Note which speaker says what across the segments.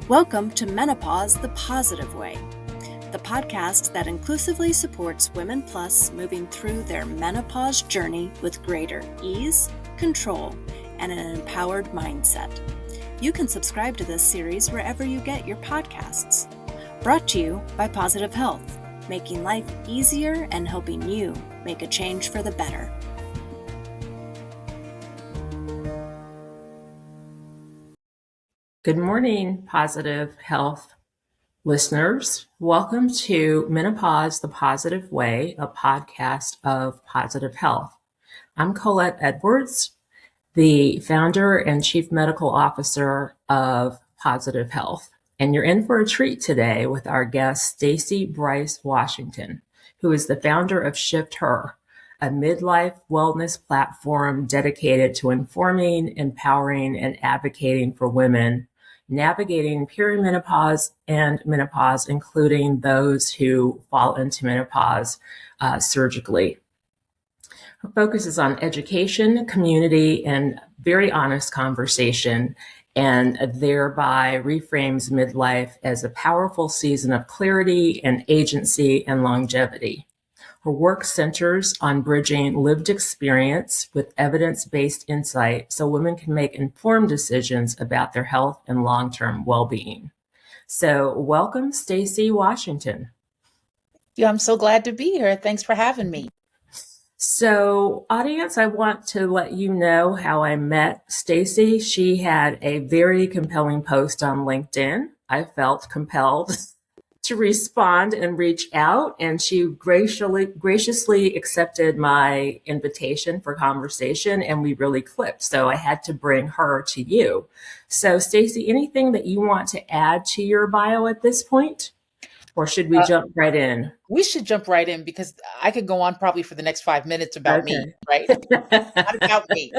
Speaker 1: Welcome to Menopause the Positive Way, the podcast that inclusively supports Women Plus moving through their menopause journey with greater ease, control, and an empowered mindset. You can subscribe to this series wherever you get your podcasts. Brought to you by Positive Health, making life easier and helping you make a change for the better.
Speaker 2: Good morning, Positive Health listeners. Welcome to Menopause the Positive Way, a podcast of Positive Health. I'm Colette Edwards, the founder and chief medical officer of Positive Health. And you're in for a treat today with our guest, Stacey Brice Washington, who is the founder of shiftHER, a midlife wellness platform dedicated to informing, empowering, and advocating for women navigating perimenopause and menopause, including those who fall into menopause surgically. Her focus is on education, community, and very honest conversation, and thereby reframes midlife as a powerful season of clarity and agency and longevity. Her work centers on bridging lived experience with evidence-based insight so women can make informed decisions about their health and long-term well-being. So welcome, Stacey Washington.
Speaker 3: Yeah, I'm so glad to be here. Thanks for having me.
Speaker 2: So, audience, I want to let you know how I met Stacey. She had a very compelling post on LinkedIn. I felt compelled to respond and reach out, and she graciously accepted my invitation for conversation, and we really clicked. So I had to bring her to you. So Stacey, anything that you want to add to your bio at this point? Or should we jump right in?
Speaker 3: We should jump right in because I could go on probably for the next 5 minutes about me, right? Not about me.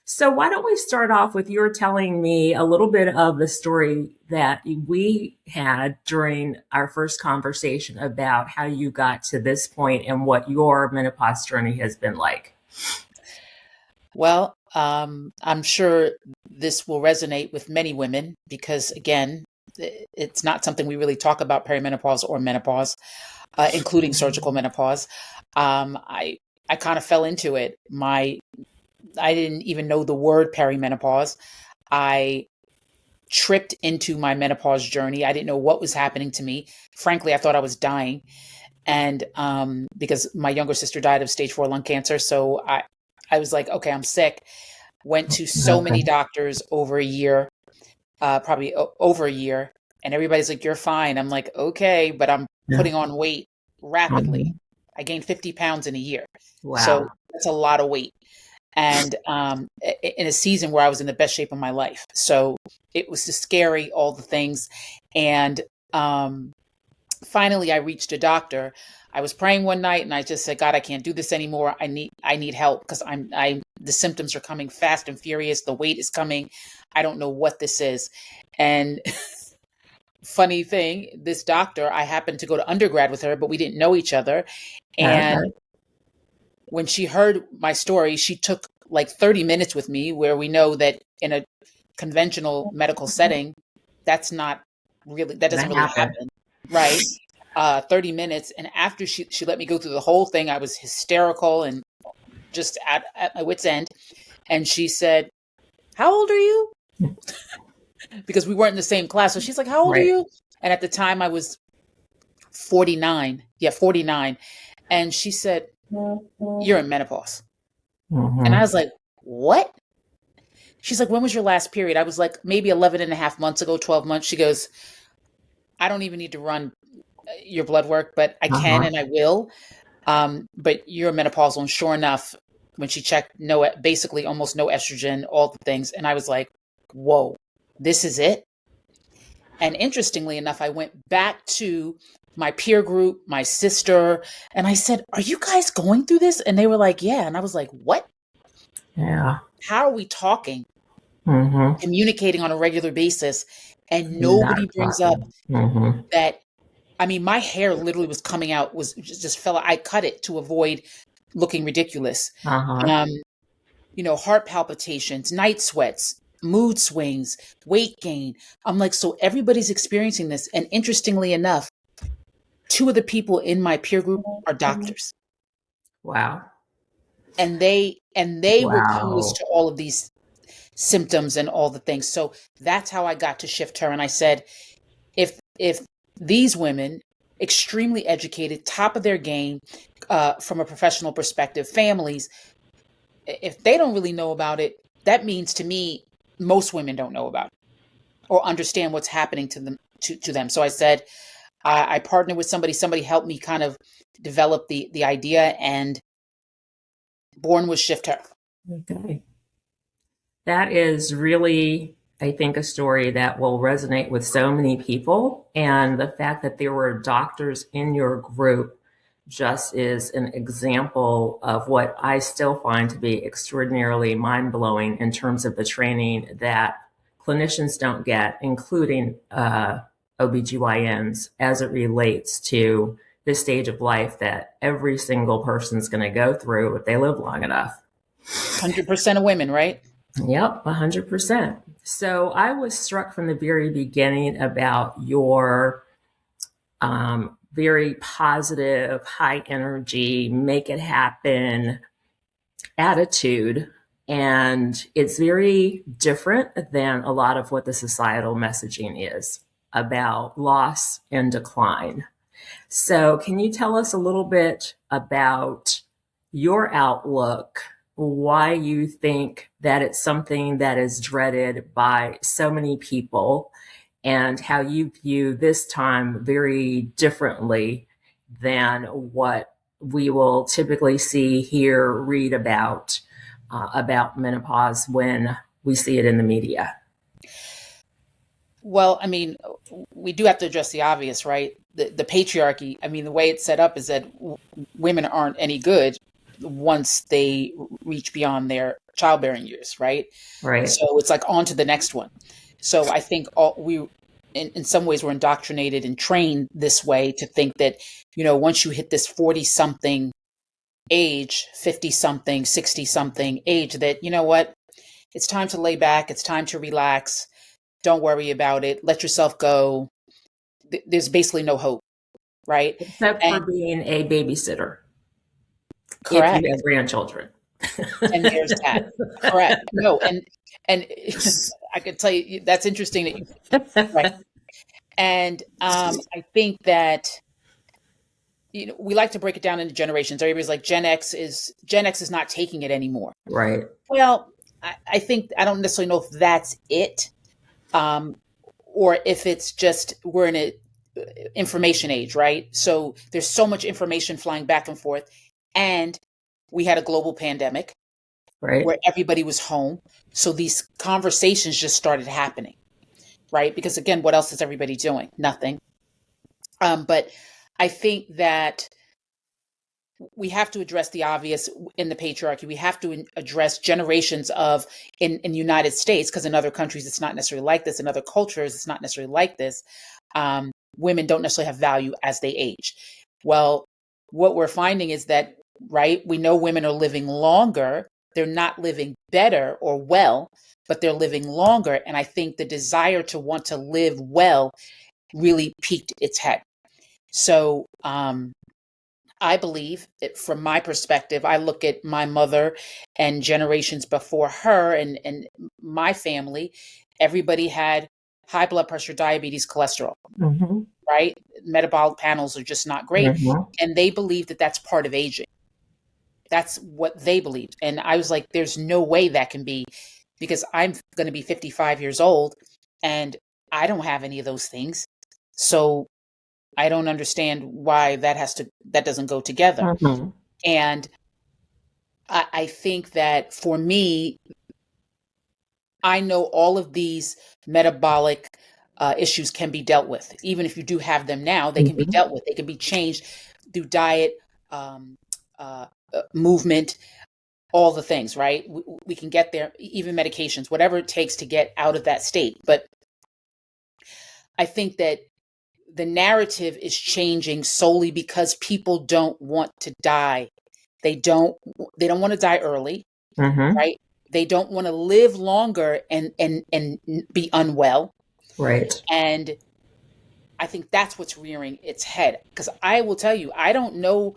Speaker 2: So why don't we start off with your telling me a little bit of the story that we had during our first conversation about how you got to this point and what your menopause journey has been like.
Speaker 3: Well, I'm sure this will resonate with many women because, again, it's not something we really talk about, perimenopause or menopause, including surgical menopause. I kind of fell into it. I didn't even know the word perimenopause. I tripped into my menopause journey. I didn't know what was happening to me. Frankly, I thought I was dying. And because my younger sister died of stage 4 lung cancer. So I was like, okay, I'm sick. Went to so many doctors over a year, probably over a year. And everybody's like, you're fine. I'm like, okay, but I'm putting on weight rapidly. I gained 50 pounds in a year.
Speaker 2: Wow.
Speaker 3: So that's a lot of weight. And in a season where I was in the best shape of my life. So it was just scary, all the things. And finally, I reached a doctor. I was praying one night and I just said, God, I can't do this anymore. I need help because the symptoms are coming fast and furious. The weight is coming. I don't know what this is. And funny thing, this doctor, I happened to go to undergrad with her, but we didn't know each other. And when she heard my story, she took like 30 minutes with me, where we know that in a conventional medical setting, that doesn't really happen. Right. 30 minutes. And after she let me go through the whole thing, I was hysterical and just at my wit's end. And she said, how old are you? Because we weren't in the same class. So she's like, how old are you? And at the time I was 49. Yeah, 49. And she said, you're in menopause. And I was like, what? She's like, when was your last period? I was like, maybe 11 and a half months ago, 12 months. She goes, I don't even need to run your blood work, but I can and I will. But you're menopausal. And sure enough, when she checked, basically almost no estrogen, all the things. And I was like, whoa, this is it. And interestingly enough, I went back to my peer group, my sister, and I said, are you guys going through this? And they were like, yeah. And I was like, what?
Speaker 2: Yeah.
Speaker 3: How are we talking, communicating on a regular basis? And nobody brings up that. I mean, my hair literally was coming out, just fell out. I cut it to avoid looking ridiculous. Heart palpitations, night sweats, mood swings, weight gain. I'm like, so everybody's experiencing this. And interestingly enough, two of the people in my peer group are doctors.
Speaker 2: Wow.
Speaker 3: And they were clueless
Speaker 2: Wow.
Speaker 3: to all of these symptoms and all the things. So that's how I got to shiftHER. And I said, if these women, extremely educated, top of their game, from a professional perspective, families, if they don't really know about it, that means to me, most women don't know about it or understand what's happening to them. So I said, I partnered with somebody helped me kind of develop the idea, and born was shiftHER.
Speaker 2: Okay. That is really, I think, a story that will resonate with so many people. And the fact that there were doctors in your group just is an example of what I still find to be extraordinarily mind blowing in terms of the training that clinicians don't get, including OBGYNs, as it relates to this stage of life that every single person's going to go through if they live long enough.
Speaker 3: 100% of women, right?
Speaker 2: Yep, 100%. So I was struck from the very beginning about your very positive, high energy, make it happen attitude. And it's very different than a lot of what the societal messaging is about loss and decline. So, can you tell us a little bit about your outlook, why you think that it's something that is dreaded by so many people, and how you view this time very differently than what we will typically see, hear, read about menopause when we see it in the media?
Speaker 3: Well, I mean, we do have to address the obvious, right? The patriarchy. I mean, the way it's set up is that women aren't any good once they reach beyond their childbearing years, right?
Speaker 2: Right.
Speaker 3: So it's like on to the next one. So I think in some ways, we're indoctrinated and trained this way to think that, once you hit this 40 something age, 50 something, 60 something age, that, you know what, it's time to lay back. It's time to relax. Don't worry about it. Let yourself go. There's basically no hope, right?
Speaker 2: Except for
Speaker 3: And
Speaker 2: being a babysitter, if
Speaker 3: correct.
Speaker 2: you have grandchildren.
Speaker 3: And there's that. Correct. No, and I could tell you that's interesting that you right. And I think that we like to break it down into generations. Everybody's like Gen X is not taking it anymore.
Speaker 2: Right.
Speaker 3: Well, I think I don't necessarily know if that's it. Or if it's just we're in an information age, right? So there's so much information flying back and forth, and we had a global pandemic,
Speaker 2: Right.
Speaker 3: where everybody was home, so these conversations just started happening, right? Because again, what else is everybody doing? Nothing. But I think that we have to address the obvious in the patriarchy. We have to address generations of in the United States, because in other countries it's not necessarily like this. In other cultures it's not necessarily like this. Women don't necessarily have value as they age. Well, what we're finding is that, right, we know women are living longer. They're not living better or well, but they're living longer. And I think the desire to want to live well really piqued its head. So I believe, from my perspective, I look at my mother and generations before her and my family, everybody had high blood pressure, diabetes, cholesterol,
Speaker 2: Mm-hmm.
Speaker 3: right? Metabolic panels are just not great.
Speaker 2: Mm-hmm.
Speaker 3: And they believe that that's part of aging. That's what they believed. And I was like, there's no way that can be, because I'm going to be 55 years old and I don't have any of those things. So I don't understand why that doesn't go together.
Speaker 2: Mm-hmm.
Speaker 3: And I think that for me, I know all of these metabolic issues can be dealt with. Even if you do have them now, they can be
Speaker 2: Mm-hmm.
Speaker 3: dealt with. They can be changed through diet, movement, all the things, right? We can get there, even medications, whatever it takes to get out of that state. But I think that the narrative is changing solely because people don't want to die. They don't want to die early,
Speaker 2: Mm-hmm.
Speaker 3: right? They don't want to live longer and be unwell.
Speaker 2: Right.
Speaker 3: And I think that's what's rearing its head. Because I will tell you, I don't know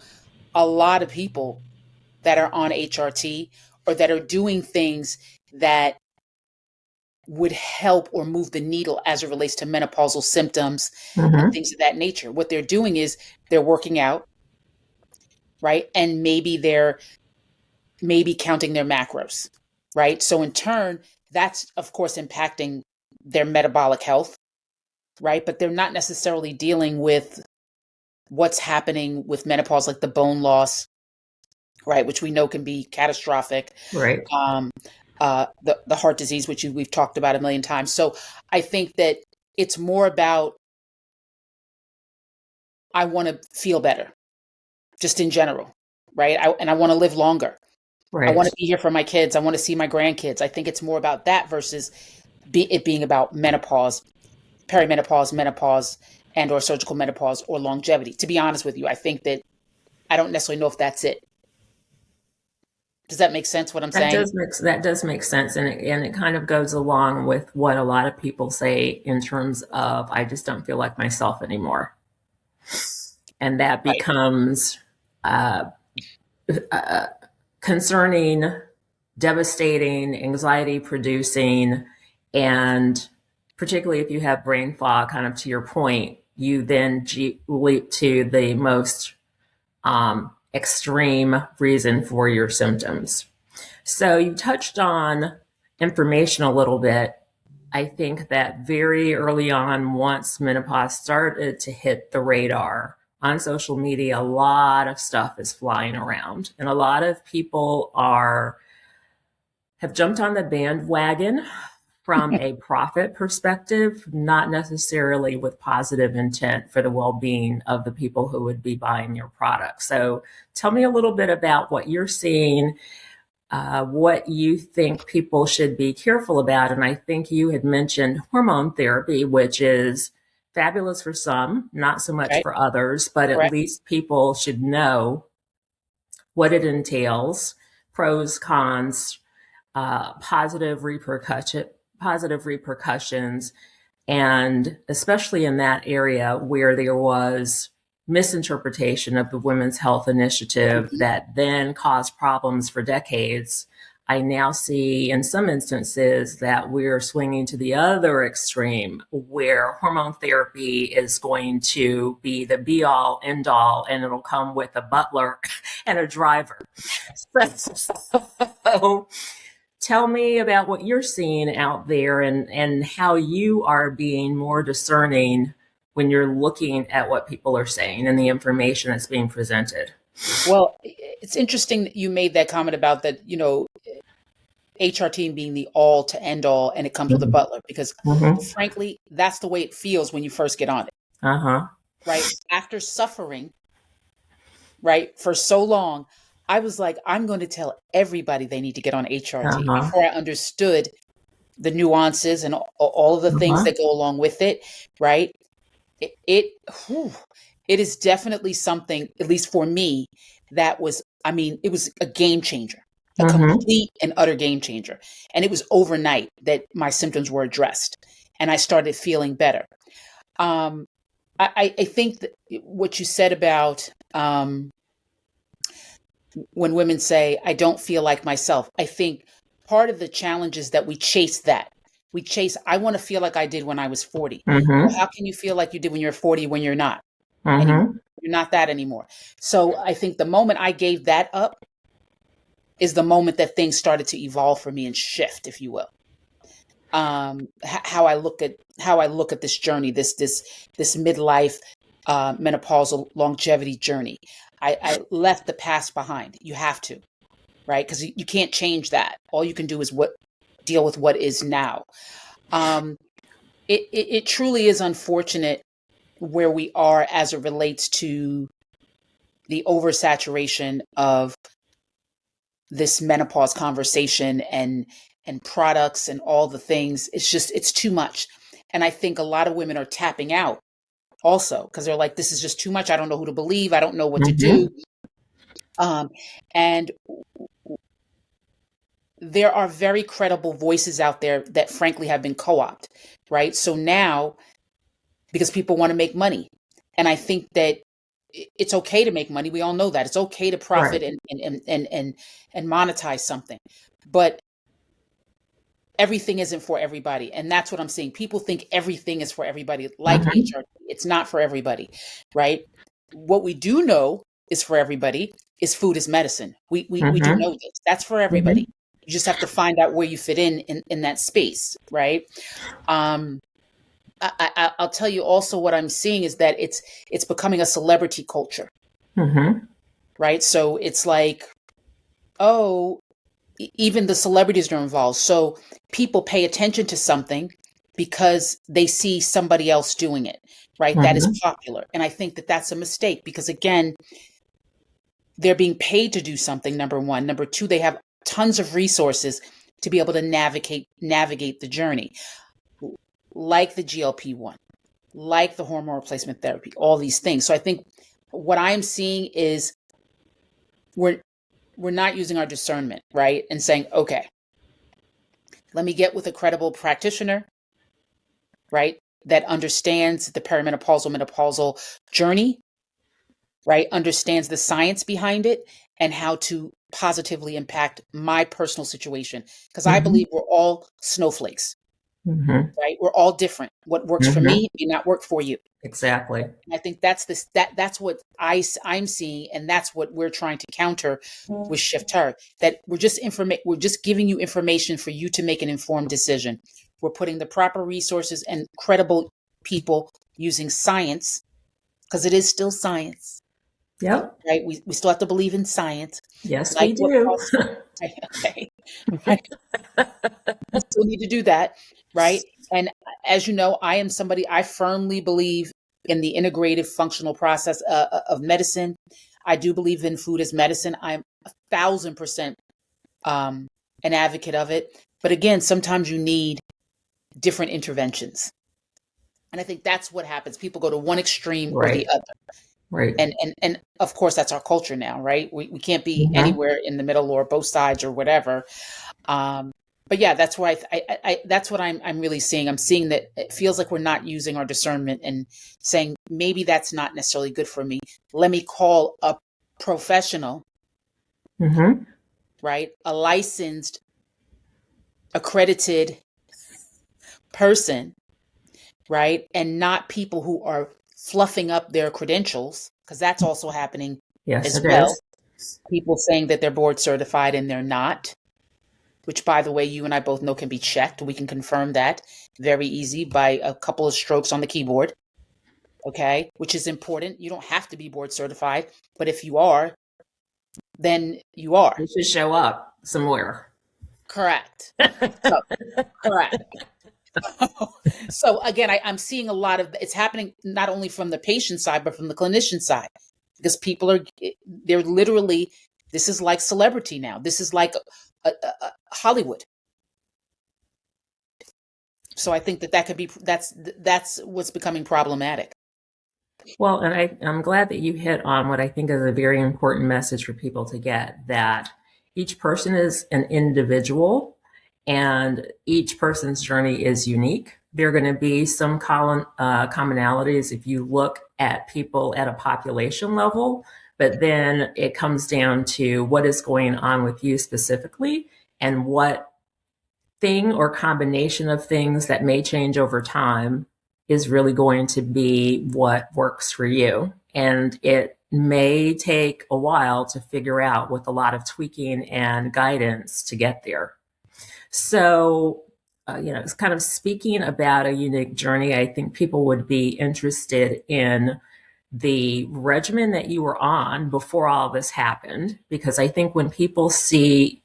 Speaker 3: a lot of people that are on HRT or that are doing things that would help or move the needle as it relates to menopausal symptoms and things of that nature. What they're doing is they're working out, right? And maybe they're counting their macros, right? So in turn, that's of course impacting their metabolic health, right? But they're not necessarily dealing with what's happening with menopause, like the bone loss, right? Which we know can be catastrophic.
Speaker 2: Right.
Speaker 3: The heart disease, which we've talked about a million times. So I think that it's more about, I want to feel better, just in general, right? I want to live longer.
Speaker 2: Right.
Speaker 3: I want to be here for my kids. I want to see my grandkids. I think it's more about that versus it being about menopause, perimenopause, menopause, and or surgical menopause or longevity. To be honest with you, I think that I don't necessarily know if that's it. Does that make sense what I'm saying?
Speaker 2: That does make sense. And it kind of goes along with what a lot of people say in terms of, I just don't feel like myself anymore. And that becomes concerning, devastating, anxiety producing, and particularly if you have brain fog, kind of to your point, you then leap to the most extreme reason for your symptoms. So you touched on information a little bit. I think that very early on, once menopause started to hit the radar on social media, a lot of stuff is flying around, and a lot of people have jumped on the bandwagon from a profit perspective, not necessarily with positive intent for the well-being of the people who would be buying your product. So tell me a little bit about what you're seeing, what you think people should be careful about. And I think you had mentioned hormone therapy, which is fabulous for some, not so much for others, but at least people should know what it entails, pros, cons, positive repercussions, and especially in that area where there was misinterpretation of the Women's Health Initiative that then caused problems for decades. I now see in some instances that we're swinging to the other extreme where hormone therapy is going to be the be all end all, and it'll come with a butler and a driver. So tell me about what you're seeing out there and how you are being more discerning when you're looking at what people are saying and the information that's being presented.
Speaker 3: Well, it's interesting that you made that comment about that, HRT being the all to end all, and it comes with a butler, because frankly, that's the way it feels when you first get on it. Right? After suffering, right, for so long, I was like, I'm going to tell everybody they need to get on HRT before I understood the nuances and all of the things that go along with it, right? It is definitely something, at least for me, that was, it was a game changer, a complete and utter game changer. And it was overnight that my symptoms were addressed and I started feeling better. I think that what you said about when women say, I don't feel like myself, I think part of the challenge is that we chase that. I want to feel like I did when I was 40. Well, how can you feel like you did when you're 40 when you're not anymore? You're not that anymore. So I think the moment I gave that up is the moment that things started to evolve for me and shift, if you will. How I look at this journey, this midlife menopausal longevity journey. I left the past behind. You have to, right? Because you can't change that. All you can do is deal with what is now. It truly is unfortunate where we are as it relates to the oversaturation of this menopause conversation and products and all the things. It's too much. And I think a lot of women are tapping out also because they're like, this is just too much. I don't know who to believe. I don't know what to do. And there are very credible voices out there that frankly have been co-opted, right? So now, because people want to make money, and I think that it's okay to make money. We all know that it's okay to profit
Speaker 2: Right.
Speaker 3: and monetize something, but everything isn't for everybody. And that's what I'm seeing. People think everything is for everybody, like
Speaker 2: Mhm.
Speaker 3: HRT. It's not for everybody, right? What we do know is for everybody is food is medicine. We do
Speaker 2: Mhm.
Speaker 3: know this. That's for everybody.
Speaker 2: Mhm.
Speaker 3: You just have to find out where you fit in that space, right? Um, I'll tell you also what I'm seeing is that it's becoming a celebrity culture,
Speaker 2: Mhm.
Speaker 3: right? So it's like, oh, even the celebrities are involved. So people pay attention to something because they see somebody else doing it, right? That is
Speaker 2: Mhm.
Speaker 3: popular. And I think that that's a mistake because, again, they're being paid to do something, number one. Number two, they have tons of resources to be able to navigate the journey, like the GLP-1, like the hormone replacement therapy, all these things. So I think what I'm seeing is we're we're not using our discernment, right? And saying, okay, let me get with a credible practitioner, right? That understands the perimenopausal, menopausal journey, right? Understands the science behind it and how to positively impact my personal situation. Because I
Speaker 2: Mhm.
Speaker 3: believe we're all snowflakes,
Speaker 2: Mhm.
Speaker 3: right? We're all different. What works for
Speaker 2: Mhm.
Speaker 3: me may not work for you.
Speaker 2: Exactly.
Speaker 3: And I think that's what I'm seeing, and that's what we're trying to counter with shiftHER. That we're just giving you information for you to make an informed decision. We're putting the proper resources and credible people using science because it is still science,
Speaker 2: Yep.
Speaker 3: right? We still have to believe in science,
Speaker 2: Yes,
Speaker 3: like
Speaker 2: we
Speaker 3: what
Speaker 2: do.
Speaker 3: Paul said. Okay, right? We still need to do that, right? And as you know, I am somebody, I firmly believe in the integrative functional process of medicine. I do believe in food as medicine. I'm 1,000% um, an advocate of it. But again, sometimes you need different interventions. And I think that's what happens. People go to one extreme or the
Speaker 2: Right.
Speaker 3: other.
Speaker 2: Right.
Speaker 3: And of course, that's our culture now, right? We can't be
Speaker 2: Mhm.
Speaker 3: anywhere in the middle or both sides or whatever. Um, but yeah, that's why that's what I'm really seeing. I'm seeing that it feels like we're not using our discernment and saying maybe that's not necessarily good for me. Let me call a professional,
Speaker 2: Mhm.
Speaker 3: right? A licensed, accredited person, right? And not people who are fluffing up their credentials, because that's also happening
Speaker 2: Yes,
Speaker 3: as
Speaker 2: it
Speaker 3: well.
Speaker 2: is.
Speaker 3: People saying that they're board certified and they're not, which by the way, you and I both know can be checked. We can confirm that very easy by a couple of strokes on the keyboard. Okay. Which is important. You don't have to be board certified, but if you are, then you are.
Speaker 2: You should show up somewhere.
Speaker 3: Correct. So, correct. So again, I'm seeing a lot of it's happening not only from the patient side, but from the clinician side, because people are, they're literally, this is like celebrity now. This is like Hollywood. So I think that could be, that's what's becoming problematic.
Speaker 2: Well, and I'm glad that you hit on what I think is a very important message for people to get, that each person is an individual and each person's journey is unique. There are going to be some commonalities if you look at people at a population level, but then it comes down to what is going on with you specifically and what thing or combination of things that may change over time is really going to be what works for you. And it may take a while to figure out with a lot of tweaking and guidance to get there. So, it's kind of speaking about a unique journey. I think people would be interested in the regimen that you were on before all this happened, because I think when people see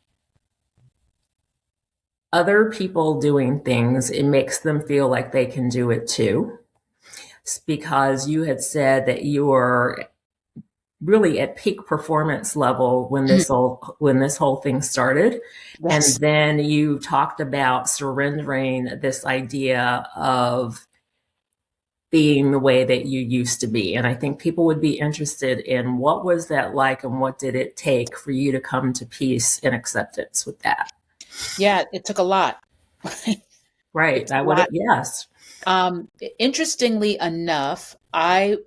Speaker 2: other people doing things, it makes them feel like they can do it too. It's because you had said that you were really at peak performance level when this whole thing started, and
Speaker 3: Yes.
Speaker 2: then you talked about surrendering this idea of being the way that you used to be. And I think people would be interested in what was that like and what did it take for you to come to peace and acceptance with that.
Speaker 3: Yeah, it took a lot. It
Speaker 2: Right.
Speaker 3: took
Speaker 2: I
Speaker 3: a
Speaker 2: would,
Speaker 3: lot.
Speaker 2: yes.
Speaker 3: Interestingly enough, on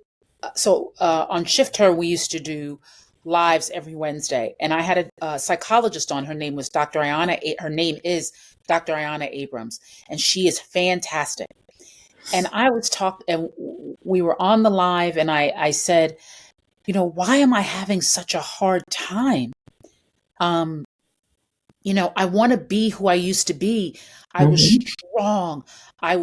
Speaker 3: shiftHER we used to do lives every Wednesday, and I had a psychologist on. Her name was Dr. Her name is Dr. Ayana Abrams, and she is fantastic. And we were on the live, and I said, why am I having such a hard time? Um, I want to be who I used to be. I was
Speaker 2: Mm-hmm.
Speaker 3: strong.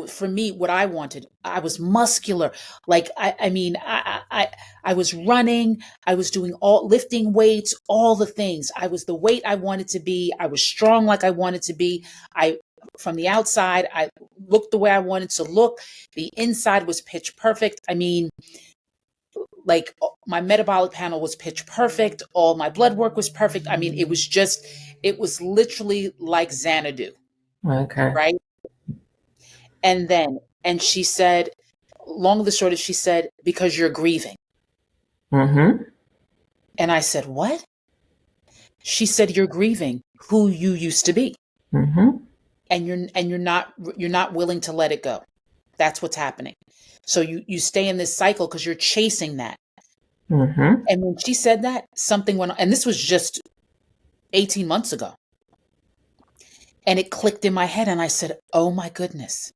Speaker 3: For me, what I wanted, I was muscular. Like, I mean, I was running. I was doing lifting weights, all the things. I was the weight I wanted to be. I was strong like I wanted to be. From the outside, I looked the way I wanted to look. The inside was pitch perfect. I mean, like my metabolic panel was pitch perfect. All my blood work was perfect. I mean, it was literally like Xanadu,
Speaker 2: Okay.
Speaker 3: right? And she said, long of the short is she said, because you're grieving.
Speaker 2: Mm-hmm.
Speaker 3: And I said, what? She said, you're grieving who you used to be.
Speaker 2: Mm-hmm.
Speaker 3: And you're not willing to let it go. That's what's happening. So you stay in this cycle because you're chasing that.
Speaker 2: Mm-hmm.
Speaker 3: And when she said that, something went on, and this was just 18 months ago. And it clicked in my head, and I said, oh my goodness,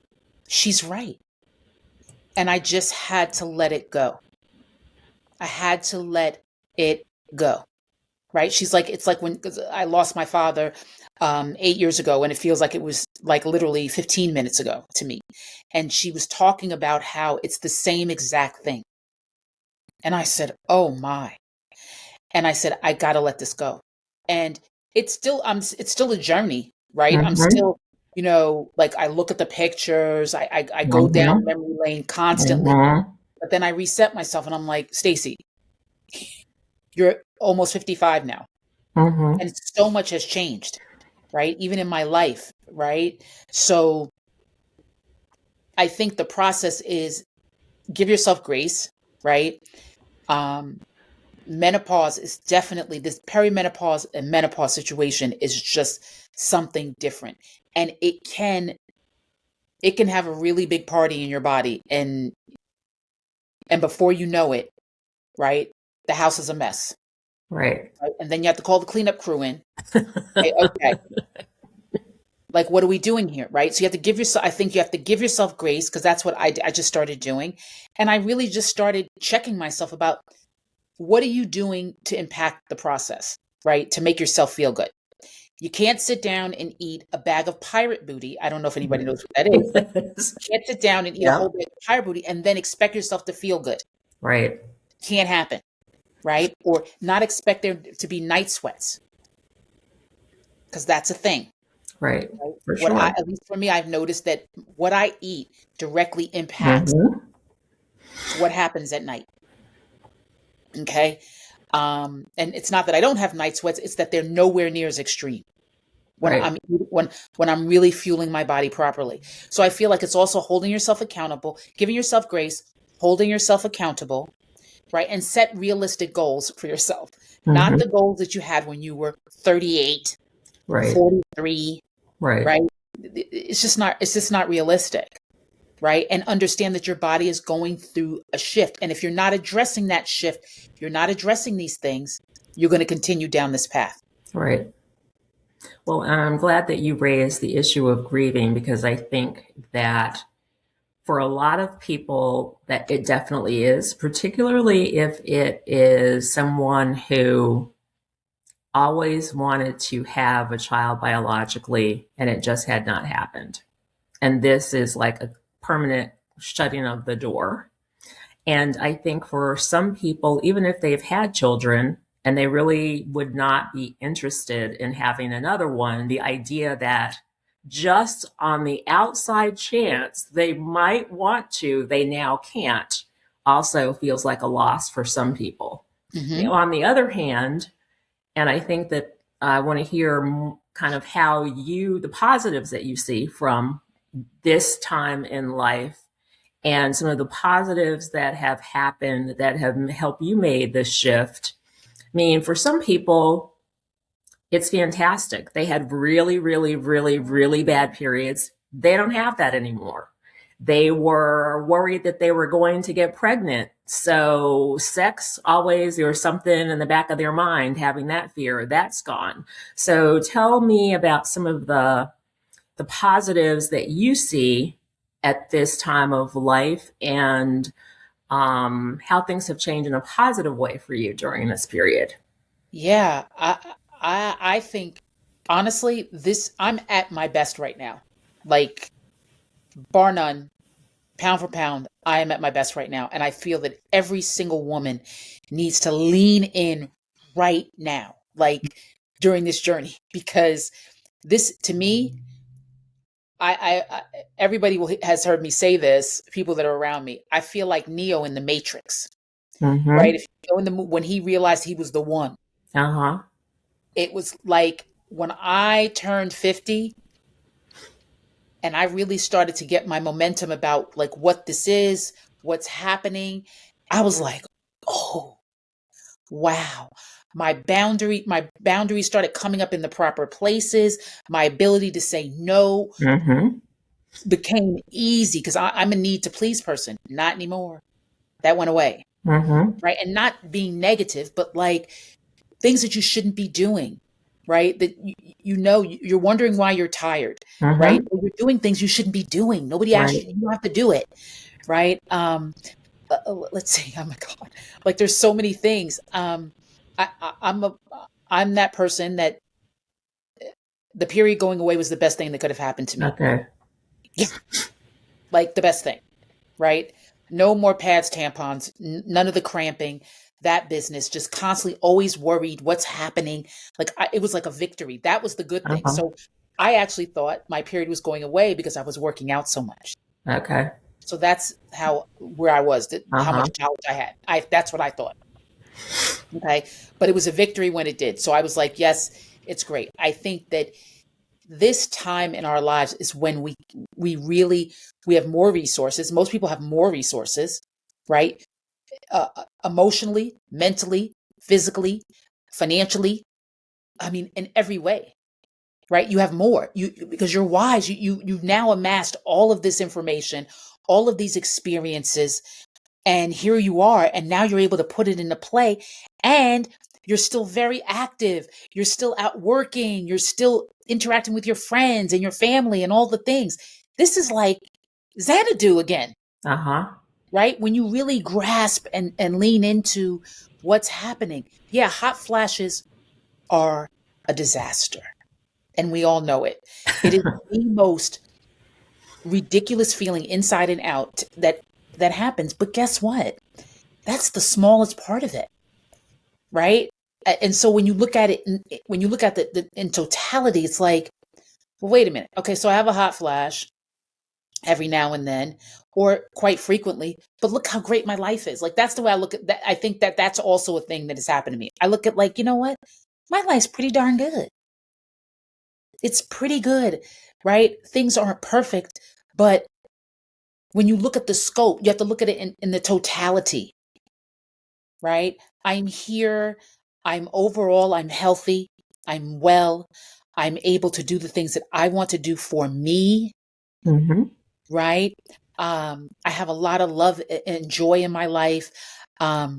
Speaker 3: she's right. And I just had to let it go. I had to let it go. Right? She's like, it's like when 'cause I lost my father 8 years ago, and it feels like it was like literally 15 minutes ago to me. And she was talking about how it's the same exact thing. And I said, oh my. And I said, I gotta let this go. And it's still a journey, right? I'm
Speaker 2: Mm-hmm.
Speaker 3: still, like I look at the pictures, I go down
Speaker 2: Mm-hmm.
Speaker 3: memory lane constantly,
Speaker 2: Mm-hmm.
Speaker 3: but then I reset myself and I'm like, Stacey, you're almost 55 now.
Speaker 2: Mm-hmm.
Speaker 3: And so much has changed, right? Even in my life, right? So I think the process is give yourself grace, right? Um, Menopause is definitely this perimenopause and menopause situation is just something different. And it can have a really big party in your body, and before you know it, right, the house is a mess.
Speaker 2: Right.
Speaker 3: Right? And then you have to call the cleanup crew in. Say, okay, like what are we doing here, right? So you have to give yourself, I think you have to give yourself grace, because that's what I just started doing. And I really just started checking myself about what are you doing to impact the process, right? To make yourself feel good. You can't sit down and eat a bag of pirate booty. I don't know if anybody knows what that is.
Speaker 2: Yes.
Speaker 3: You can't sit down and eat a
Speaker 2: Yep.
Speaker 3: whole bag of pirate booty and then expect yourself to feel good.
Speaker 2: Right.
Speaker 3: Can't happen, right? Or not expect there to be night sweats, because that's a thing.
Speaker 2: Right.
Speaker 3: Right?
Speaker 2: For sure.
Speaker 3: At least for me, I've noticed that what I eat directly impacts
Speaker 2: Mm-hmm.
Speaker 3: what happens at night. Okay. And it's not that I don't have night sweats, it's that they're nowhere near as extreme when
Speaker 2: Right.
Speaker 3: when I'm really fueling my body properly. So I feel like it's also holding yourself accountable, giving yourself grace, holding yourself accountable, right? And set realistic goals for yourself. Not
Speaker 2: Mm-hmm.
Speaker 3: the goals that you had when you were 38 or
Speaker 2: Right.
Speaker 3: 43,
Speaker 2: Right.
Speaker 3: right? It's just not realistic, right? And understand that your body is going through a shift. And if you're not addressing that shift, if you're not addressing these things, you're going to continue down this path.
Speaker 2: Right. Well, I'm glad that you raised the issue of grieving, because I think that for a lot of people that it definitely is, particularly if it is someone who always wanted to have a child biologically and it just had not happened. And this is like a permanent shutting of the door. And I think for some people, even if they've had children and they really would not be interested in having another one, the idea that just on the outside chance they might want to, they now can't, also feels like a loss for some people.
Speaker 3: Mm-hmm.
Speaker 2: On the other hand, and I think that I want to hear kind of how the positives that you see from this time in life and some of the positives that have happened that have helped you made this shift. I mean, for some people, It's fantastic. They had really, really, really, really bad periods. They don't have that anymore. They were worried that they were going to get pregnant. So sex always, there was something in the back of their mind having that fear. That's gone. So tell me about some of the positives that you see at this time of life, and how things have changed in a positive way for you during this period.
Speaker 3: Yeah, I think honestly, I'm at my best right now. Like, bar none, pound for pound, I am at my best right now. And I feel that every single woman needs to lean in right now, like during this journey, because this, to me, I everybody has heard me say this, people that are around me. I feel like Neo in the Matrix, right?
Speaker 2: Mm-hmm.
Speaker 3: If you go in when he realized he was the one,
Speaker 2: Uh-huh.
Speaker 3: it was like when I turned 50 and I really started to get my momentum about like what this is, what's happening. I was like, oh, wow. My boundaries started coming up in the proper places. My ability to say no
Speaker 2: Mm-hmm.
Speaker 3: became easy because I'm a need to please person. Not anymore. That went away.
Speaker 2: Mm-hmm.
Speaker 3: Right. And not being negative, but like things that you shouldn't be doing, right? That you're wondering why you're tired, right?
Speaker 2: Mm-hmm.
Speaker 3: Or you're doing things you shouldn't be doing. Nobody asked
Speaker 2: Right.
Speaker 3: you. You don't have to do it, right? Let's see. Oh my God, like there's so many things. I'm that person that the period going away was the best thing that could have happened to me.
Speaker 2: Okay.
Speaker 3: Yeah, like the best thing, right? No more pads, tampons, none of the cramping, that business, just constantly always worried what's happening. Like it was like a victory. That was the good thing.
Speaker 2: Uh-huh.
Speaker 3: So I actually thought my period was going away because I was working out so much.
Speaker 2: Okay.
Speaker 3: So that's where I was, how
Speaker 2: Uh-huh.
Speaker 3: much knowledge I had. That's what I thought. Okay. But it was a victory when it did. So I was like, yes, it's great. I think that this time in our lives is when we have more resources. Most people have more resources, right? Emotionally, mentally, physically, financially. I mean, in every way, right? You have more. You because you're wise. You've now amassed all of this information, all of these experiences, and here you are. And now you're able to put it into play, and you're still very active. You're still out working. You're still interacting with your friends and your family and all the things. This is like Xanadu again,
Speaker 2: Uh-huh.
Speaker 3: right? When you really grasp and lean into what's happening. Yeah, hot flashes are a disaster. And we all know it. It is the most ridiculous feeling inside and out that happens. But guess what? That's the smallest part of it, right? And so when you look at it, when you look at the in totality, it's like, well, wait a minute. Okay, so I have a hot flash every now and then, or quite frequently, but look how great my life is. Like that's the way I look at that. I think that that's also a thing that has happened to me. I look at like, you know what? My life's pretty darn good. It's pretty good, right? Things aren't perfect, but when you look at the scope, you have to look at it in the totality, right? I'm here. I'm healthy. I'm well. I'm able to do the things that I want to do for me,
Speaker 2: Mm-hmm.
Speaker 3: right? I have a lot of love and joy in my life. Um,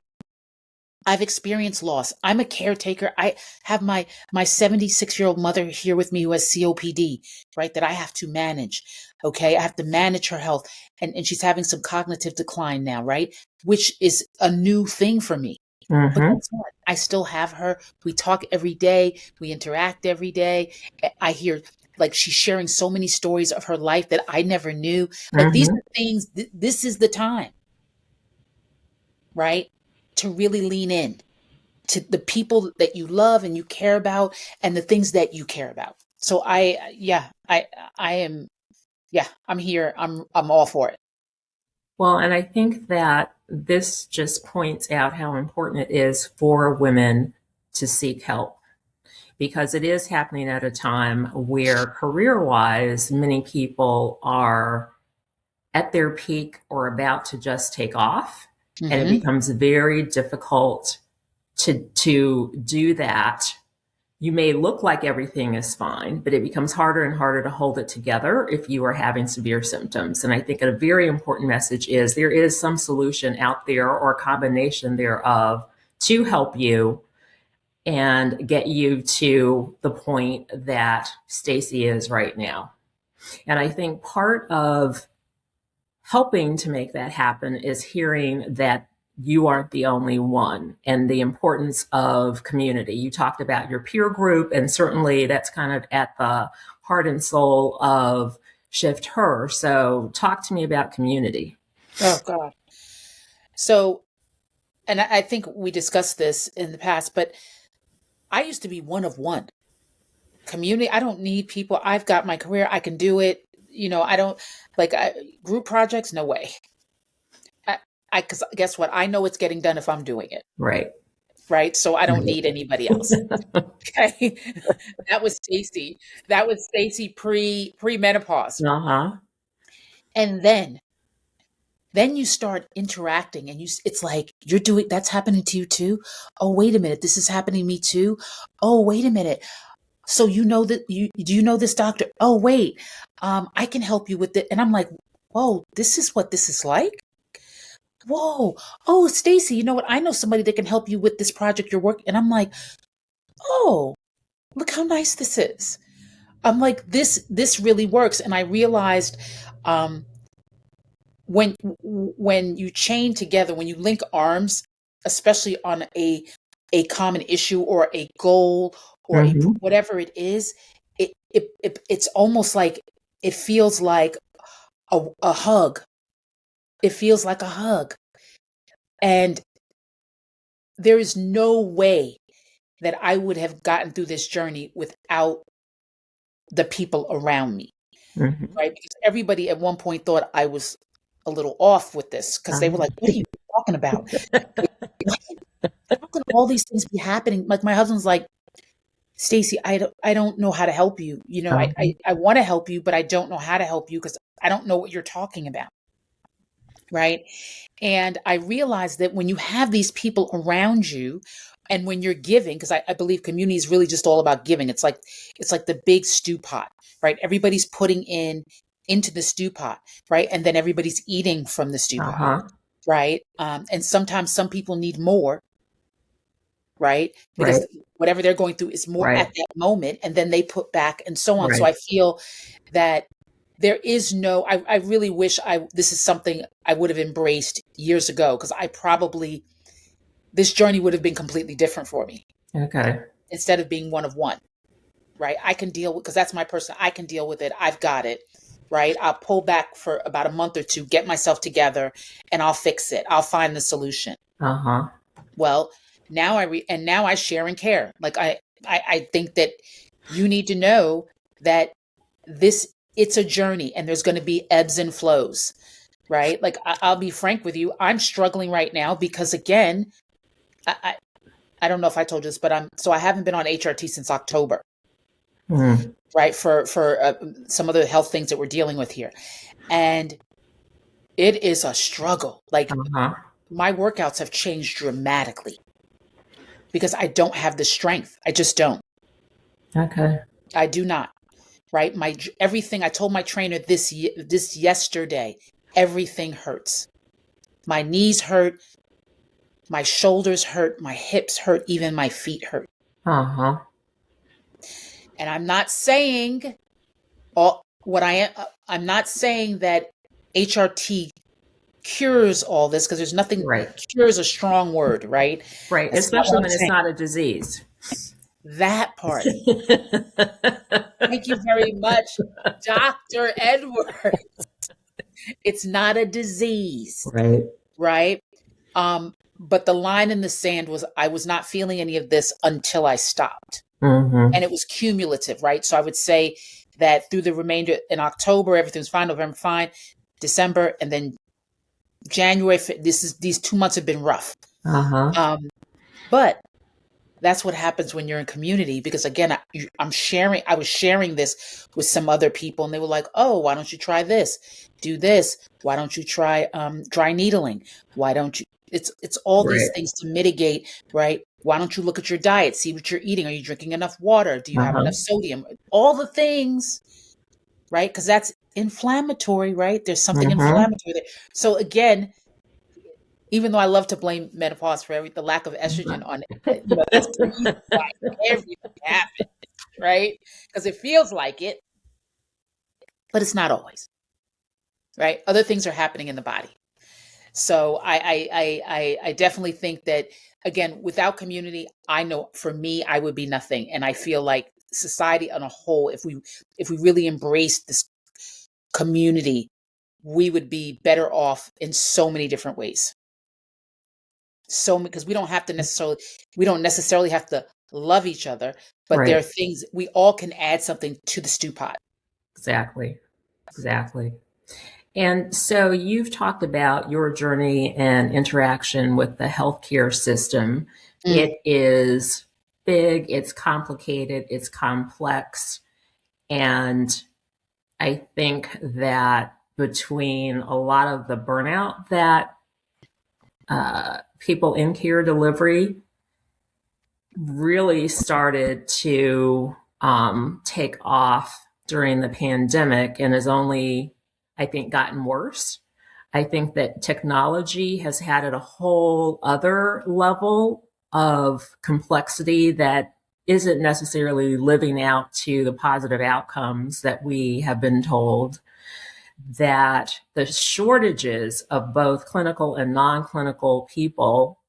Speaker 3: I've experienced loss. I'm a caretaker. I have my 76-year-old mother here with me who has COPD, right? That I have to manage. Okay. I have to manage her health. And she's having some cognitive decline now, right? Which is a new thing for me. But
Speaker 2: Mm-hmm.
Speaker 3: guess what? I still have her. We talk every day. We interact every day. I hear like she's sharing so many stories of her life that I never knew. Like these
Speaker 2: Mm-hmm.
Speaker 3: are things, this is the time, right? To really lean in to the people that you love and you care about and the things that you care about. So I am, yeah, I'm here. I'm all for it.
Speaker 2: Well, and I think that this just points out how important it is for women to seek help, because it is happening at a time where career wise, many people are at their peak or about to just take off. And it
Speaker 3: Hmm.
Speaker 2: becomes very difficult to do that you may look like everything is fine, but it becomes harder and harder to hold it together if you are having severe symptoms. And I think a very important message is there is some solution out there or a combination thereof to help you and get you to the point that Stacey is right now. And I think part of helping to make that happen is hearing that you aren't the only one and the importance of community. You talked about your peer group, and certainly that's kind of at the heart and soul of shiftHER. So talk to me about community.
Speaker 3: Oh, God. So, and I think we discussed this in the past, but I used to be one of one. Community, I don't need people. I've got my career. I can do it. I don't group projects. No way. Because guess what? I know it's getting done if I'm doing it.
Speaker 2: Right.
Speaker 3: Right. So I don't need anybody else. Okay. That was Stacey. That was Stacey pre-menopause.
Speaker 2: Uh-huh.
Speaker 3: And then you start interacting and it's like you're doing, that's happening to you too. Oh, wait a minute. This is happening to me too. Oh, wait a minute. So do you know this doctor? Oh, wait, I can help you with it. And I'm like, whoa, this is what this is like. Whoa. Oh, Stacey, you know what? I know somebody that can help you with this project you're working. And I'm like, oh, look how nice this is. I'm like, this really works. And I realized, when you chain together, when you link arms, especially on a common issue or a goal or whatever it is, it's almost like it feels like a hug. It feels like a hug. And there is no way that I would have gotten through this journey without the people around me. Right? Because everybody at one point thought I was a little off with this because they were like, what are you talking about? How can all these things be happening? Like my husband's like, Stacey, I don't know how to help you. I want to help you, but I don't know how to help you because I don't know what you're talking about. Right. And I realized that when you have these people around you and when you're giving, because I believe community is really just all about giving. It's like the big stew pot, right? Everybody's putting into the stew pot, right? And then everybody's eating from the stew pot, right? And sometimes some people need more, right? Because whatever they're going through is more at that moment, and then they put back and so on. So I feel that there is no, I really wish this is something I would have embraced years ago, because this journey would have been completely different for me.
Speaker 2: Okay.
Speaker 3: Instead of being one of one, right? I can deal with, because that's my person. I can deal with it. I've got it, right? I'll pull back for about a month or two, get myself together, and I'll fix it. I'll find the solution. Well, now I share and care. Like I think that you need to know that it's a journey and there's going to be ebbs and flows, right? Like I'll be frank with you. I'm struggling right now because again, I don't know if I told you this, but I haven't been on HRT since October, right? For some of the health things that we're dealing with here. And it is a struggle. Like my workouts have changed dramatically because I don't have the strength. I just don't.
Speaker 2: Okay.
Speaker 3: I do not. Right? Everything I told my trainer this yesterday, everything hurts. My knees hurt, my shoulders hurt, my hips hurt, even my feet hurt. And I'm not saying I'm not saying that HRT cures all this, because there's nothing. Cure is a strong word, right?
Speaker 2: Right.
Speaker 3: That's
Speaker 2: especially when it's not a disease.
Speaker 3: That part. Thank you very much, Dr. Edwards. It's not a disease. Right? But the line in the sand was I was not feeling any of this until I stopped. And it was cumulative, right? So I would say that through the remainder in October, everything's fine, November fine, December, and then January, these 2 months have been rough. But that's what happens when you're in community, because again, I was sharing this with some other people and they were like, oh, why don't you try this? Do this. Why don't you try dry needling? Why don't you? It's all these things to mitigate, right? Why don't you look at your diet, see what you're eating? Are you drinking enough water? Do you have
Speaker 2: Uh-huh.
Speaker 3: enough sodium? All the things, right? Because that's inflammatory, right? There's something
Speaker 2: Mm-hmm.
Speaker 3: inflammatory there. So again, even though I love to blame menopause for the lack of estrogen on, that's the reason why everything happens, right? Because it feels like it, but it's not always, right? Other things are happening in the body. So I definitely think that, again, without community, I know for me I would be nothing, and I feel like society on a whole, if we really embraced this community, we would be better off in so many different ways. So because we don't necessarily have to love each other, but there
Speaker 2: Right.
Speaker 3: are things we all can add something to the stew pot.
Speaker 2: Exactly. Exactly. And so you've talked about your journey and interaction with the healthcare system.
Speaker 3: Mm,
Speaker 2: It is big, it's complicated, it's complex. And I think that between a lot of the burnout that people in care delivery really started to take off during the pandemic and has only, I think, gotten worse. I think that technology has had at a whole other level of complexity that isn't necessarily living out to the positive outcomes that we have been told, that the shortages of both clinical and non-clinical people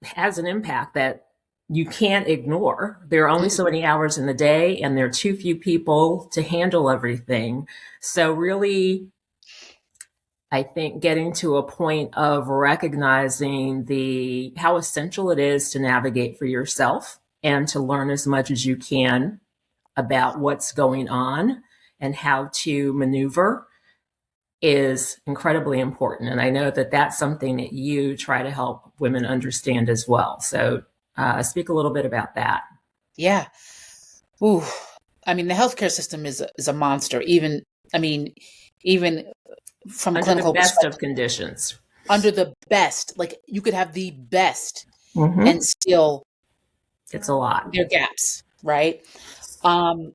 Speaker 2: has an impact that you can't ignore. There are only so
Speaker 3: mm,
Speaker 2: many hours in the day, and there are too few people to handle everything. So, really, I think getting to a point of recognizing the how essential it is to navigate for yourself and to learn as much as you can about what's going on and how to maneuver is incredibly important. And I know that that's something that you try to help women understand as well. So speak a little bit about that.
Speaker 3: yeah. Ooh. I mean, the healthcare system is a monster. I mean, even from a
Speaker 2: Under the
Speaker 3: clinical
Speaker 2: best
Speaker 3: perspective,
Speaker 2: of conditions.
Speaker 3: under the best, like you could have the best and
Speaker 2: Mm-hmm.
Speaker 3: still
Speaker 2: It's a lot.
Speaker 3: there are gaps, right? Um,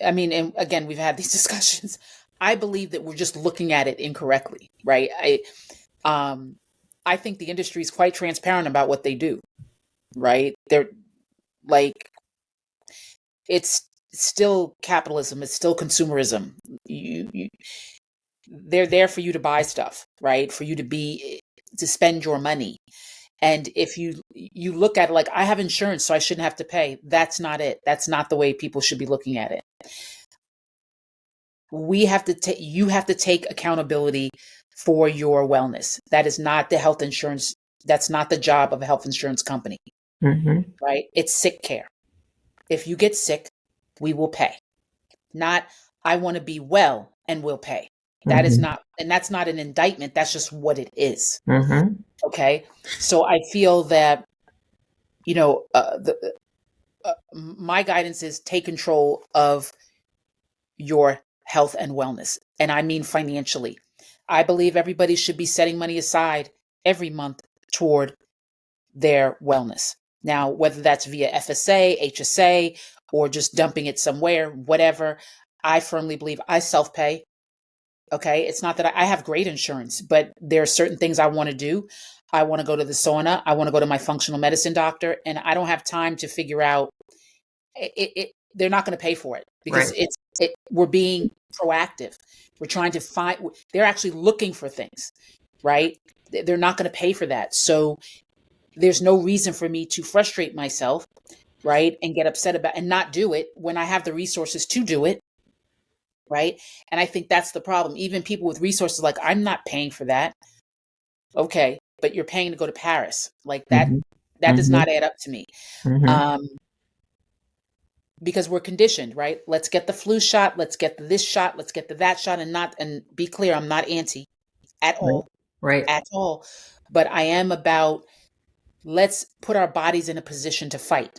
Speaker 3: I mean, and again, we've had these discussions. I believe that we're just looking at it incorrectly, right? Um, I think the industry is quite transparent about what they do, right? They're like, it's still capitalism, it's still consumerism. You they're there for you to buy stuff, right? For you to spend your money. And if you look at it like, I have insurance, so I shouldn't have to pay. That's not it. That's not the way people should be looking at it. You have to take accountability for your wellness. That is not the health insurance. That's not the job of a health insurance company,
Speaker 2: Mm-hmm.
Speaker 3: right? It's sick care. If you get sick, we will pay. Not, I want to be well and we'll pay. That is
Speaker 2: Mm-hmm.
Speaker 3: not, and that's not an indictment. That's just what it is.
Speaker 2: Mm-hmm.
Speaker 3: Okay. So I feel that, my guidance is take control of your health and wellness. And I mean financially. I believe everybody should be setting money aside every month toward their wellness. Now, whether that's via FSA, HSA, or just dumping it somewhere, whatever, I firmly believe I self pay. Okay. It's not that I have great insurance, but there are certain things I want to do. I want to go to the sauna. I want to go to my functional medicine doctor, and I don't have time to figure out they're not going to pay for it because
Speaker 2: Right.
Speaker 3: we're being proactive. We're trying to find, they're actually looking for things, right? They're not going to pay for that. So there's no reason for me to frustrate myself, right? And get upset about and not do it when I have the resources to do it, right? And I think that's the problem. Even people with resources, like, I'm not paying for that. Okay, but you're paying to go to Paris. Like
Speaker 2: Mm-hmm.
Speaker 3: that does
Speaker 2: Mm-hmm.
Speaker 3: not add up to me.
Speaker 2: Mm-hmm.
Speaker 3: Um, because we're conditioned, right? Let's get the flu shot, let's get this shot, let's get that shot, and be clear, I'm not anti
Speaker 2: Right. Right.
Speaker 3: at all. But I am about, let's put our bodies in a position to fight,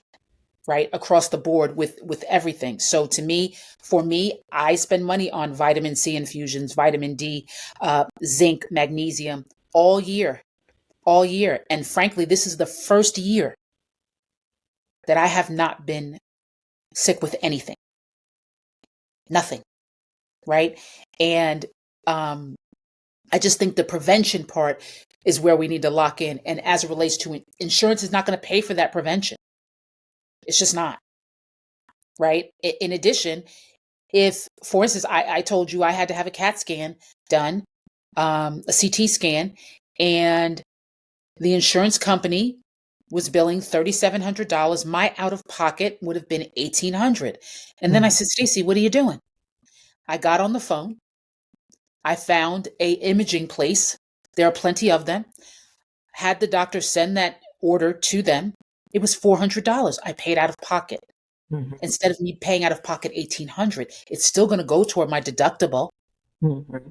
Speaker 3: right? Across the board with everything. So for me, I spend money on vitamin C infusions, vitamin D, zinc, magnesium all year. all year. And frankly, this is the first year that I have not been sick with anything, nothing, right? And I just think the prevention part is where we need to lock in. And as it relates to insurance, is not going to pay for that prevention. It's just not, right? In addition, if, for instance, I told you I had to have a CAT scan done, a CT scan, and the insurance company was billing $3,700. My out of pocket would have been $1,800. And then I said, Stacey, what are you doing? I got on the phone. I found a imaging place. There are plenty of them. Had the doctor send that order to them. It was $400. I paid out of pocket.
Speaker 2: Mm-hmm.
Speaker 3: Instead of me paying out of pocket $1,800, it's still going to go toward my deductible.
Speaker 2: Mm-hmm.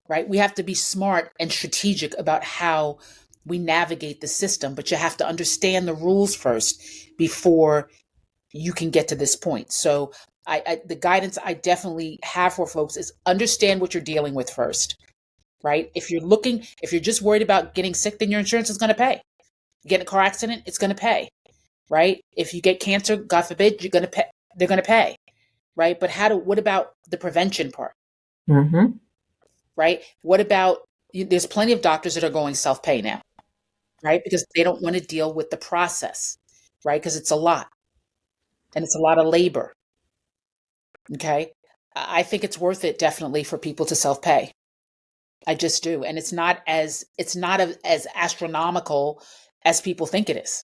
Speaker 3: Right? We have to be smart and strategic about how we navigate the system, but you have to understand the rules first before you can get to this point. So the guidance I definitely have for folks is understand what you're dealing with first, right? If you're just worried about getting sick, then your insurance is going to pay. You get in a car accident, it's going to pay, right? If you get cancer, God forbid, you're going to pay. They're going to pay, right? But what about the prevention part?
Speaker 2: Mm-hmm.
Speaker 3: Right? What about, there's plenty of doctors that are going self-pay now, right? Because they don't want to deal with the process, right? Because it's a lot and it's a lot of labor. Okay. I think it's worth it definitely for people to self-pay. I just do. And it's not as astronomical as people think it is,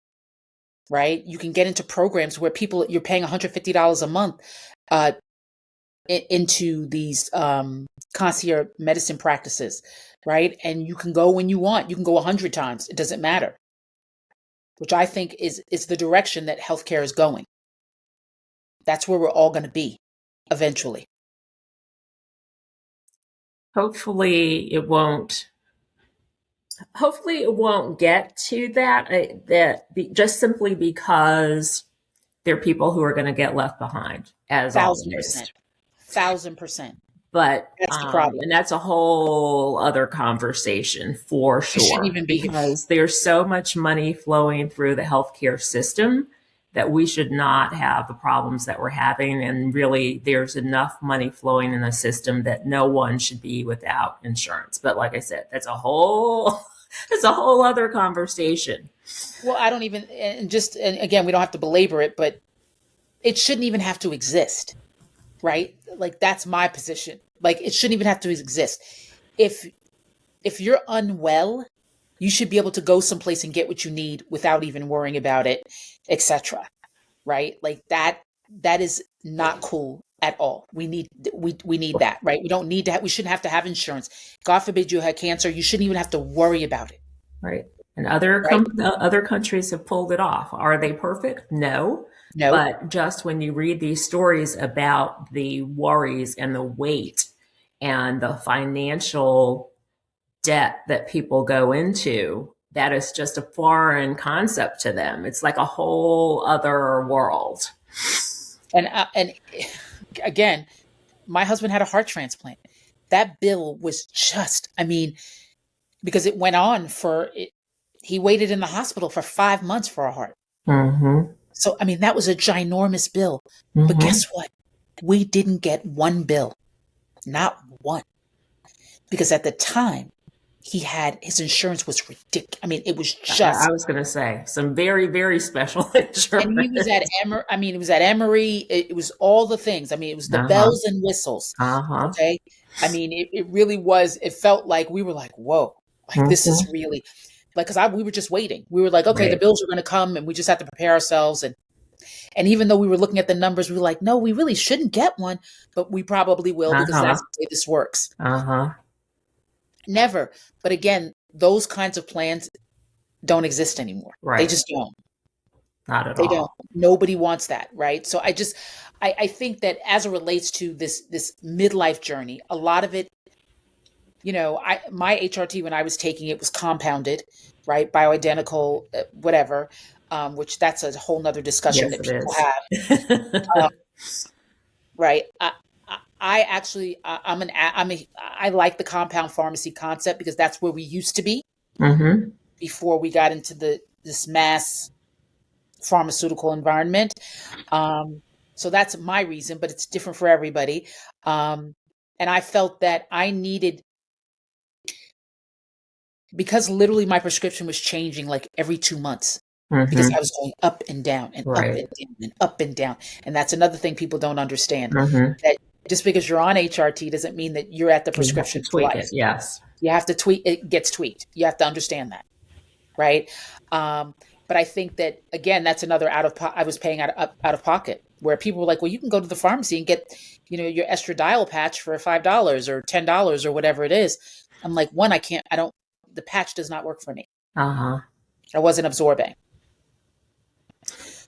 Speaker 3: right? You can get into programs where you're paying $150 a month, into these concierge medicine practices, right? And you can go when you want. You can go 100 times. It doesn't matter, which I think is the direction that healthcare is going. That's where we're all going to be eventually.
Speaker 2: Hopefully it won't get to that just simply because there are people who are going to get left behind, as always.
Speaker 3: 1,000%.
Speaker 2: But
Speaker 3: that's the problem.
Speaker 2: And that's a whole other conversation for sure.
Speaker 3: It shouldn't even be,
Speaker 2: because there's so much money flowing through the healthcare system that we should not have the problems that we're having. And really, there's enough money flowing in the system that no one should be without insurance. But like I said, that's a whole other conversation.
Speaker 3: Well, I don't even, and again, we don't have to belabor it, but it shouldn't even have to exist. Right? Like, that's my position. Like, it shouldn't even have to exist. If you're unwell, you should be able to go someplace and get what you need without even worrying about it, etc. Right? Like, that is not cool at all. We need that, right? We don't need to we shouldn't have to have insurance. God forbid you had cancer, you shouldn't even have to worry about it.
Speaker 2: Right. And other countries have pulled it off. Are they perfect? No.
Speaker 3: No.
Speaker 2: But just when you read these stories about the worries and the weight and the financial debt that people go into, that is just a foreign concept to them. It's like a whole other world.
Speaker 3: And again, my husband had a heart transplant. That bill was just, because it went on he waited in the hospital for 5 months for a heart.
Speaker 2: Mm-hmm.
Speaker 3: So, that was a ginormous bill.
Speaker 2: Mm-hmm.
Speaker 3: But guess what? We didn't get one bill. Not one. Because at the time, his insurance was ridiculous. It was just...
Speaker 2: I was going to say, some very, very special insurance.
Speaker 3: And he was at Emory. It was at Emory. It was all the things. It was the bells and whistles.
Speaker 2: Uh-huh.
Speaker 3: Okay? It really was. It felt like we were like, whoa. Like, this is really... Like, because we were just waiting. We were like, okay, the bills are going to come and we just have to prepare ourselves. And even though we were looking at the numbers, we were like, no, we really shouldn't get one, but we probably will because that's the way this works.
Speaker 2: Uh-huh.
Speaker 3: Never. But again, those kinds of plans don't exist anymore.
Speaker 2: Right.
Speaker 3: They just don't.
Speaker 2: Not at all.
Speaker 3: They don't. Nobody wants that, right? So I think that as it relates to this midlife journey, a lot of it, my HRT when I was taking it was compounded, right? Bioidentical, whatever, which that's a whole nother discussion that people have. Right. I like the compound pharmacy concept because that's where we used to be.
Speaker 2: Mm-hmm.
Speaker 3: before we got into this mass pharmaceutical environment. So that's my reason, but it's different for everybody. And I felt that I needed, because literally my prescription was changing like every 2 months, because I was going up and down and up and down and up and down. And that's another thing people don't understand, that just because you're on HRT doesn't mean that you're at the prescription for life.
Speaker 2: It, yes.
Speaker 3: You have to tweak, it gets tweaked. You have to understand that. Right. But I think that, again, that's another I was paying out of pocket, where people were like, well, you can go to the pharmacy and get, your estradiol patch for $5 or $10 or whatever it is. I'm like, one, the patch does not work for me. I wasn't absorbing.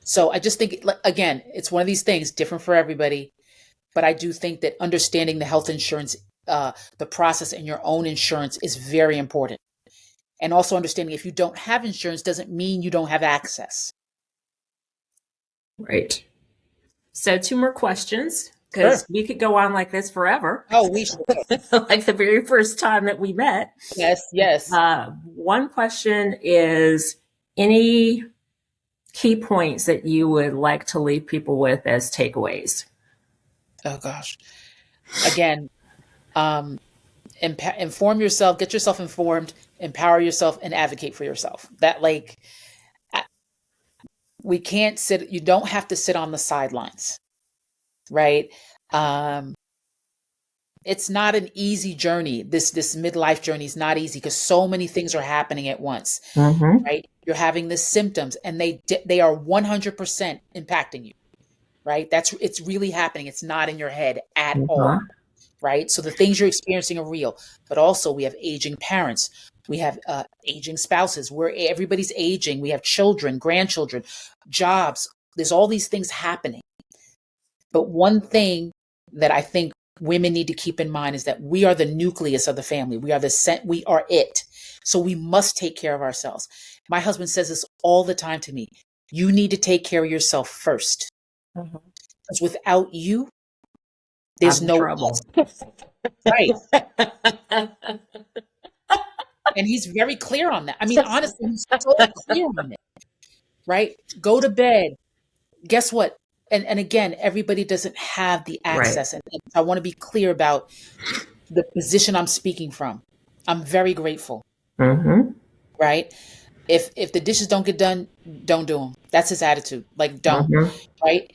Speaker 3: So I just think, again, it's one of these things, different for everybody. But I do think that understanding the health insurance, the process and your own insurance is very important. And also understanding, if you don't have insurance doesn't mean you don't have access.
Speaker 2: Right. So 2 more questions, because we could go on like this forever.
Speaker 3: Oh, we should.
Speaker 2: Like the very first time that we met.
Speaker 3: Yes.
Speaker 2: One question is, any key points that you would like to leave people with as takeaways?
Speaker 3: Oh, gosh. Again, inform yourself, get yourself informed, empower yourself, and advocate for yourself. That, we can't sit, you don't have to sit on the sidelines, right? It's not an easy journey. This midlife journey is not easy, because so many things are happening at once, right? You're having the symptoms, and they are 100% impacting you, right? It's really happening. It's not in your head at all. Right? So the things you're experiencing are real, but also we have aging parents. We have aging spouses, where everybody's aging. We have children, grandchildren, jobs. There's all these things happening. But one thing that I think women need to keep in mind is that we are the nucleus of the family. We are it. So we must take care of ourselves. My husband says this all the time to me. You need to take care of yourself first. Because without you, there's no trouble. Right. And he's very clear on that. I mean, honestly, he's so clear on it. Right? Go to bed. Guess what? And again, everybody doesn't have the access. Right. And I want to be clear about the position I'm speaking from. I'm very grateful. Right? If the dishes don't get done, don't do them. That's his attitude. Like, don't. Right?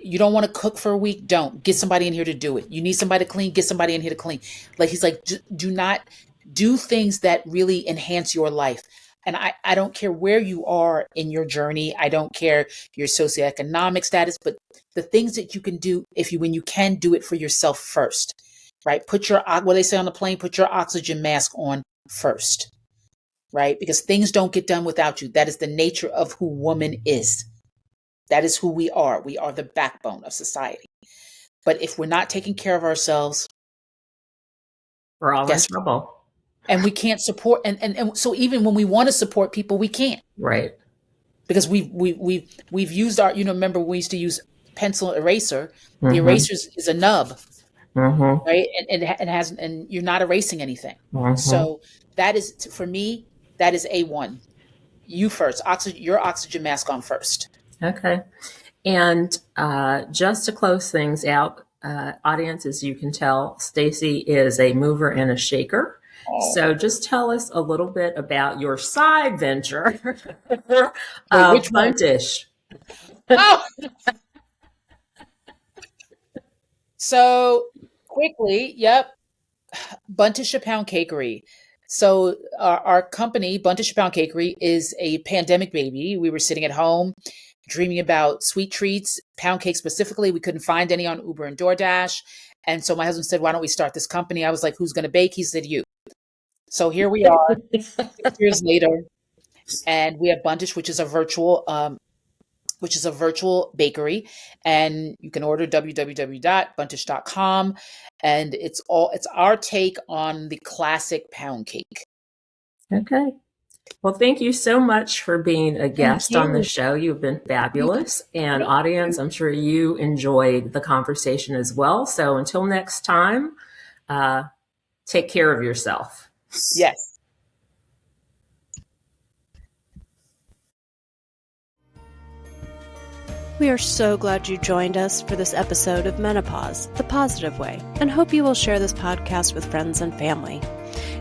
Speaker 3: You don't want to cook for a week, don't. Get somebody in here to do it. You need somebody to clean, get somebody in here to clean. Like, he's like, do not do things that really enhance your life. And I don't care where you are in your journey. I don't care your socioeconomic status, but the things that you can do, when you can, do it for yourself first, right? What they say on the plane, put your oxygen mask on first, right? Because things don't get done without you. That is the nature of who woman is. That is who we are. We are the backbone of society. But if we're not taking care of ourselves,
Speaker 2: we're all in trouble.
Speaker 3: And we can't support. And so even when we want to support people, we can't. Right. Because we've used our, remember we used to use pencil eraser. The eraser is a nub. Right. And you're not erasing anything. So that is, for me, that is A1. You first. Your oxygen mask on first.
Speaker 2: Okay. And just to close things out, audience, as you can tell, Stacey is a mover and a shaker. So just tell us a little bit about your side venture,
Speaker 3: which
Speaker 2: Buntish.
Speaker 3: Oh. So quickly, yep. Buntish a Pound Cakery. So our company, Buntish a Pound Cakery, is a pandemic baby. We were sitting at home dreaming about sweet treats, pound cake specifically. We couldn't find any on Uber and DoorDash. And so my husband said, why don't we start this company? I was like, who's going to bake? He said, you. So here we are 6 years later, and we have Buntish, which is a virtual bakery, and you can order www.buntish.com, and it's our take on the classic pound cake.
Speaker 2: Okay. Well, thank you so much for being a guest on the show. You've been fabulous. And audience, I'm sure you enjoyed the conversation as well. So until next time, take care of yourself.
Speaker 3: Yes.
Speaker 1: We are so glad you joined us for this episode of Menopause, the Positive Way, and hope you will share this podcast with friends and family.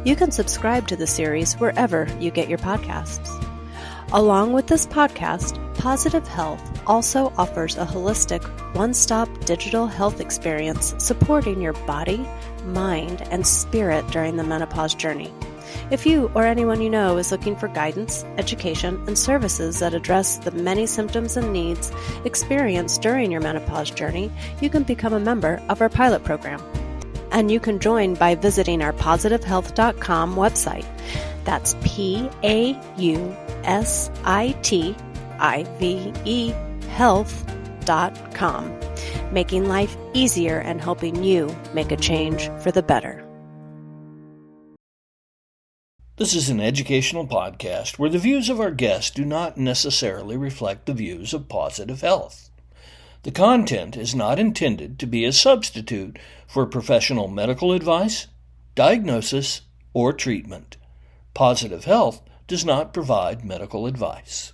Speaker 1: You can subscribe to the series wherever you get your podcasts. Along with this podcast, Positive Health also offers a holistic, one-stop digital health experience supporting your body, mind, and spirit during the menopause journey. If you or anyone you know is looking for guidance, education, and services that address the many symptoms and needs experienced during your menopause journey, you can become a member of our pilot program. And you can join by visiting our positivehealth.com website. That's PAUSITIVE health.com, making life easier and helping you make a change for the better.
Speaker 4: This is an educational podcast where the views of our guests do not necessarily reflect the views of Positive Health. The content is not intended to be a substitute for professional medical advice, diagnosis, or treatment. Positive Health does not provide medical advice.